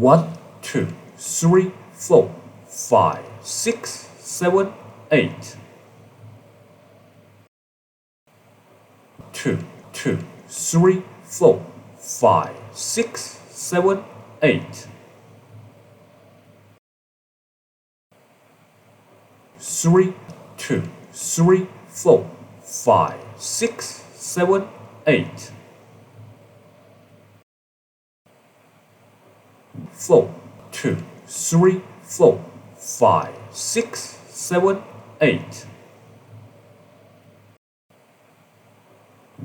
1, 2, 3, 4, 5, 6, 7, 8. 2, 2, 3, 4, 5, 6, 7, 8. 3, 2, 3, 4, 5, 6, 7, 8. 4, 2, 3, 4, 5, 6, 7, 8.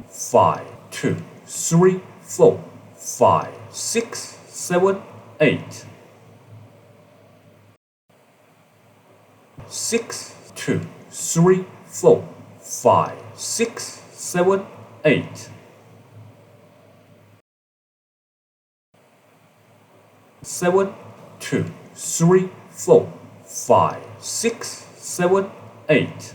5, 2, 3, 4, 5, 6, 7, 8. 6, 2, 3, 4, 5, 6, 7, 8. 7, 2, 3, 4, 5, 6, 7, 8.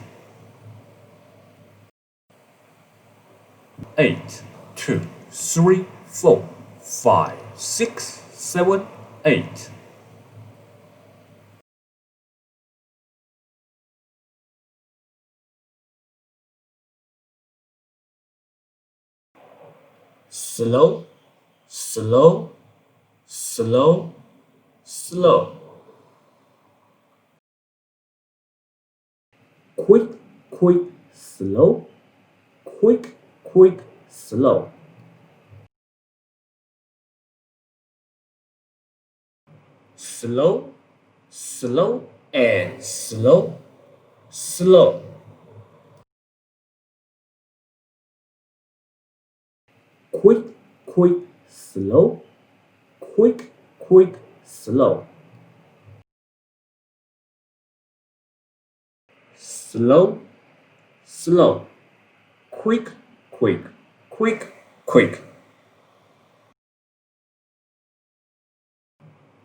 8, 2, 3, 4, 5, 6, 7, 8. Slow, slow, slow, slow. Quick, quick, slow. Quick, quick, slow. Slow, slow, and slow, slow. Quick, quick, slow. Quick, quick, slow. Slow, slow. Quick, quick, quick, quick.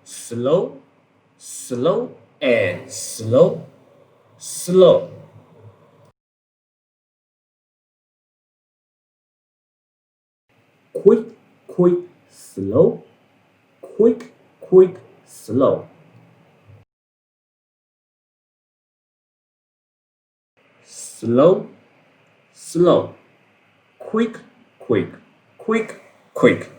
Slow, slow, and slow, slow. Quick, quick, slow. Quick, quick, slow. Slow, slow. Quick, quick, quick, quick.